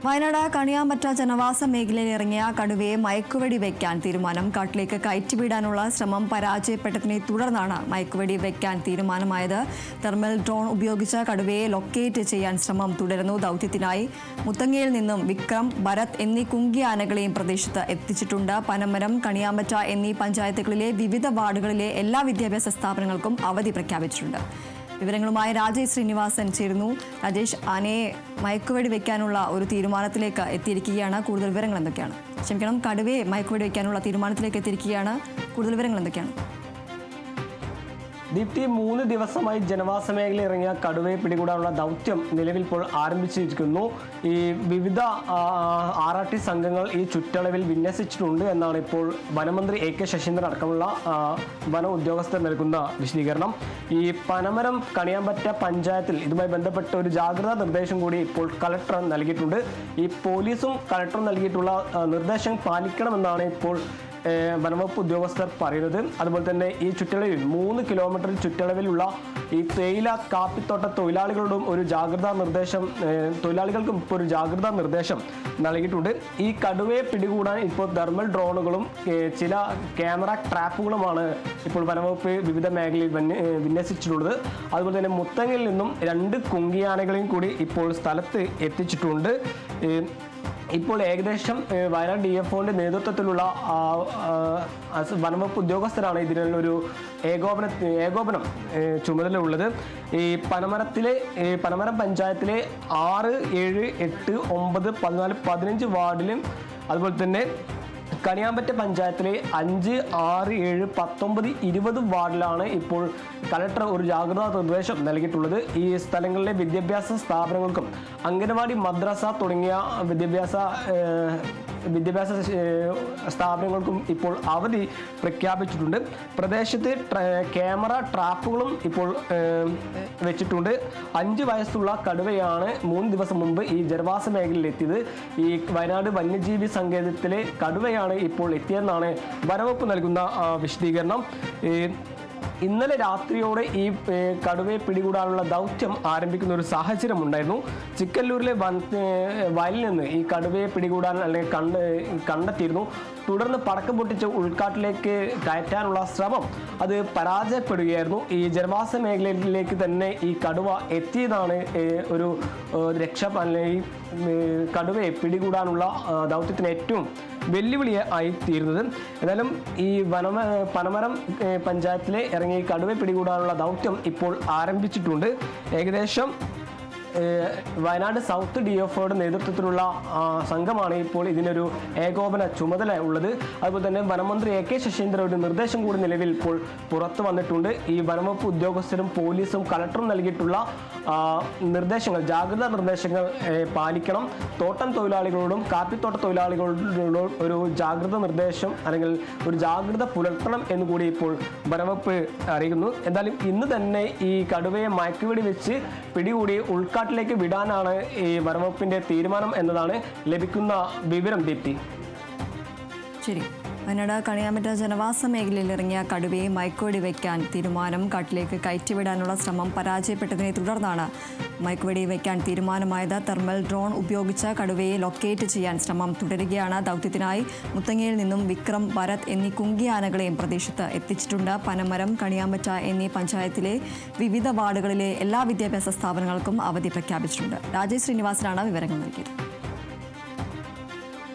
വയനാട് കണിയാമ്പറ്റ ജനവാസ മേഖലയിൽ ഇറങ്ങിയ കടുവയെ മയക്കുവെടി വയ്ക്കാൻ തീരുമാനം. കാട്ടിലേക്ക് കയറ്റിവിടാനുള്ള ശ്രമം പരാജയപ്പെട്ടതിനെ തുടർന്നാണ് മയക്കുവെടി വയ്ക്കാൻ തീരുമാനമായത്. തെർമൽ ഡ്രോൺ ഉപയോഗിച്ച് കടുവയെ ലൊക്കേറ്റ് ചെയ്യാൻ ശ്രമം തുടരുന്നു. ദൗത്യത്തിനായി മുത്തങ്ങയിൽ നിന്നും വിക്രം, ഭരത് എന്നീ കുങ്കി ആനകളെയും പ്രദേശത്ത് എത്തിച്ചിട്ടുണ്ട്. പനമരം, കണിയാമ്പറ്റ എന്നീ പഞ്ചായത്തുകളിലെ വിവിധ വാർഡുകളിലെ എല്ലാ വിദ്യാഭ്യാസ സ്ഥാപനങ്ങൾക്കും അവധി പ്രഖ്യാപിച്ചിട്ടുണ്ട്. വിവരങ്ങളുമായി രാജേഷ് ശ്രീനിവാസൻ ചേരുന്നു. രാജേഷ്, ആനയെ മയക്കുവെടി വയ്ക്കാനുള്ള ഒരു തീരുമാനത്തിലേക്ക് എത്തിയിരിക്കുകയാണ്. കൂടുതൽ വിവരങ്ങൾ എന്തൊക്കെയാണ്? കടുവയെ മയക്കുവെടി വയ്ക്കാനുള്ള തീരുമാനത്തിലേക്ക് എത്തിയിരിക്കുകയാണ്. കൂടുതൽ വിവരങ്ങൾ എന്തൊക്കെയാണ്? ദീപ്തി, 3 ദിവസമായി ജനവാസ മേഖലയിൽ ഇറങ്ങിയ കടുവയെ പിടികൂടാനുള്ള ദൗത്യം നിലവിൽ ഇപ്പോൾ ആരംഭിച്ചിരിക്കുന്നു. ഈ വിവിധ RRT സംഘങ്ങൾ ഈ ചുറ്റളവിൽ വിന്യസിച്ചിട്ടുണ്ട് എന്നാണ് ഇപ്പോൾ വനമന്ത്രി AK ശശീന്ദ്രൻ അടക്കമുള്ള വന ഉദ്യോഗസ്ഥർ നൽകുന്ന വിശദീകരണം. ഈ പനമരം കണിയാമ്പറ്റ പഞ്ചായത്തിൽ ഇതുമായി ബന്ധപ്പെട്ട ഒരു ജാഗ്രതാ നിർദ്ദേശം കൂടി ഇപ്പോൾ കളക്ടർ നൽകിയിട്ടുണ്ട്. ഈ പോലീസും കളക്ടറും നൽകിയിട്ടുള്ള നിർദ്ദേശം പാലിക്കണമെന്നാണ് ഇപ്പോൾ വനംവകുപ്പ് ഉദ്യോഗസ്ഥർ പറയുന്നത്. അതുപോലെ തന്നെ ഈ ചുറ്റളവിൽ 3 കിലോമീറ്റർ ചുറ്റളവിലുള്ള ഈ തേയില കാപ്പിത്തോട്ട തൊഴിലാളികളോടും ഒരു ജാഗ്രതാ നിർദ്ദേശം തൊഴിലാളികൾക്കും ഇപ്പോൾ ഒരു ജാഗ്രതാ നിർദ്ദേശം നൽകിയിട്ടുണ്ട്. ഈ കടുവയെ പിടികൂടാൻ ഇപ്പോൾ തെർമൽ ഡ്രോണുകളും ചില ക്യാമറ ട്രാപ്പുകളുമാണ് ഇപ്പോൾ വനംവകുപ്പ് വിവിധ മേഖലയിൽ വിന്യസിച്ചിട്ടുള്ളത്. അതുപോലെ തന്നെ മുത്തങ്ങയിൽ നിന്നും 2 കുങ്കിയാനകളെയും കൂടി ഇപ്പോൾ സ്ഥലത്ത് എത്തിച്ചിട്ടുണ്ട്. ഇപ്പോൾ ഏകദേശം വയനാട് DFOന്റെ നേതൃത്വത്തിലുള്ള വനംവകുപ്പ് ഉദ്യോഗസ്ഥരാണ് ഇതിനൊരു ഏകോപനം ചുമതല ഉള്ളത്. ഈ പനമരം പഞ്ചായത്തിലെ 6, 7, 8, 9, 14, 15 വാർഡിലും അതുപോലെ തന്നെ കണിയാമ്പറ്റ പഞ്ചായത്തിലെ 5, 6, 7, 19, 20 വാർഡിലാണ് ഇപ്പോൾ കളക്ടർ ഒരു ജാഗ്രതാ നിർദ്ദേശം നൽകിയിട്ടുള്ളത്. ഈ സ്ഥലങ്ങളിലെ വിദ്യാഭ്യാസ സ്ഥാപനങ്ങൾക്കും അംഗനവാടി, മദ്രസ തുടങ്ങിയ വിദ്യാഭ്യാസ സ്ഥാപനങ്ങൾക്കും ഇപ്പോൾ അവധി പ്രഖ്യാപിച്ചിട്ടുണ്ട്. പ്രദേശത്ത് ക്യാമറ ട്രാപ്പുകളും ഇപ്പോൾ വെച്ചിട്ടുണ്ട്. 5 വയസ്സുള്ള കടുവയാണ് 3 ദിവസം മുമ്പ് ഈ ജനവാസ മേഖലയിൽ എത്തിയത്. ഈ വയനാട് വന്യജീവി സങ്കേതത്തിലെ കടുവയാണ് ഇപ്പോൾ എത്തിയെന്നാണ് വനംവകുപ്പ് നൽകുന്ന വിശദീകരണം. ഇന്നലെ രാത്രിയോടെ ഈ കടുവയെ പിടികൂടാനുള്ള ദൗത്യം ആരംഭിക്കുന്ന ഒരു സാഹചര്യം ഉണ്ടായിരുന്നു. ചിക്കല്ലൂരിലെ വയലിൽ നിന്ന് ഈ കടുവയെ പിടികൂടാൻ അല്ലെങ്കിൽ കണ്ടെത്തിയിരുന്നു. തുടർന്ന് പടക്കം പൊട്ടിച്ച് ഉൾക്കാട്ടിലേക്ക് കയറ്റാനുള്ള ശ്രമം അത് പരാജയപ്പെടുകയായിരുന്നു. ഈ ജനവാസ മേഖലയിലേക്ക് തന്നെ ഈ കടുവ എത്തിയതാണ് ഒരു അല്ലെങ്കിൽ കടുവയെ പിടികൂടാനുള്ള ദൗത്യത്തിന് ഏറ്റവും വെല്ലുവിളിയായി തീരുന്നത്. എന്നാലും ഈ പനമരം പഞ്ചായത്തിലെ ഇറങ്ങി കടുവയെ പിടികൂടാനുള്ള ദൗത്യം ഇപ്പോൾ ആരംഭിച്ചിട്ടുണ്ട്. ഏകദേശം വയനാട് സൗത്ത് DFOയുടെ നേതൃത്വത്തിലുള്ള സംഘമാണ് ഇപ്പോൾ ഇതിനൊരു ഏകോപന ചുമതല ഉള്ളത്. അതുപോലെ തന്നെ വനമന്ത്രി AK ശശീന്ദ്രൻ ഒരു നിർദ്ദേശം കൂടി നിലവിൽ ഇപ്പോൾ പുറത്തു വന്നിട്ടുണ്ട്. ഈ വനംവകുപ്പ് ഉദ്യോഗസ്ഥരും പോലീസും കളക്ടറും നൽകിയിട്ടുള്ള നിർദ്ദേശങ്ങൾ, ജാഗ്രതാ നിർദ്ദേശങ്ങൾ പാലിക്കണം. തോട്ടം തൊഴിലാളികളോടും കാപ്പിത്തോട്ട തൊഴിലാളികളോടും ഒരു ജാഗ്രത നിർദ്ദേശം അല്ലെങ്കിൽ ഒരു ജാഗ്രത പുലർത്തണം എന്ന് കൂടി ഇപ്പോൾ വനംവകുപ്പ് അറിയിക്കുന്നു. എന്തായാലും ഇന്ന് തന്നെ ഈ കടുവയെ മയക്കുവെടി വെച്ച് പിടികൂടി ഉൾക്കാട്ടിലേക്ക് വിടാനാണ് ഈ വനംവകുപ്പിന്റെ തീരുമാനം എന്നതാണ് ലഭിക്കുന്ന വിവരം. ദീപ്തി, ശരി. വയനാട് കണിയാമ്പറ്റ ജനവാസ മേഖലയിൽ ഇറങ്ങിയ കടുവയെ മയക്കുവെടി വയ്ക്കാൻ തീരുമാനം. കാട്ടിലേക്ക് കയറ്റിവിടാനുള്ള ശ്രമം പരാജയപ്പെട്ടതിനെ തുടർന്നാണ് മയക്കുവെടി വയ്ക്കാൻ തീരുമാനമായത്. തെർമൽ ഡ്രോൺ ഉപയോഗിച്ച് കടുവയെ ലൊക്കേറ്റ് ചെയ്യാൻ ശ്രമം തുടരുകയാണ്. ദൗത്യത്തിനായി മുത്തങ്ങയിൽ നിന്നും വിക്രം, ഭരത് എന്നീ കുങ്കി ആനകളെയും പ്രദേശത്ത് എത്തിച്ചിട്ടുണ്ട്. പനമരം, കണിയാമ്പറ്റ എന്നീ പഞ്ചായത്തിലെ വിവിധ വാർഡുകളിലെ എല്ലാ വിദ്യാഭ്യാസ സ്ഥാപനങ്ങൾക്കും അവധി പ്രഖ്യാപിച്ചിട്ടുണ്ട്. രാജേഷ് ശ്രീനിവാസനാണ് വിവരങ്ങൾ നൽകിയത്.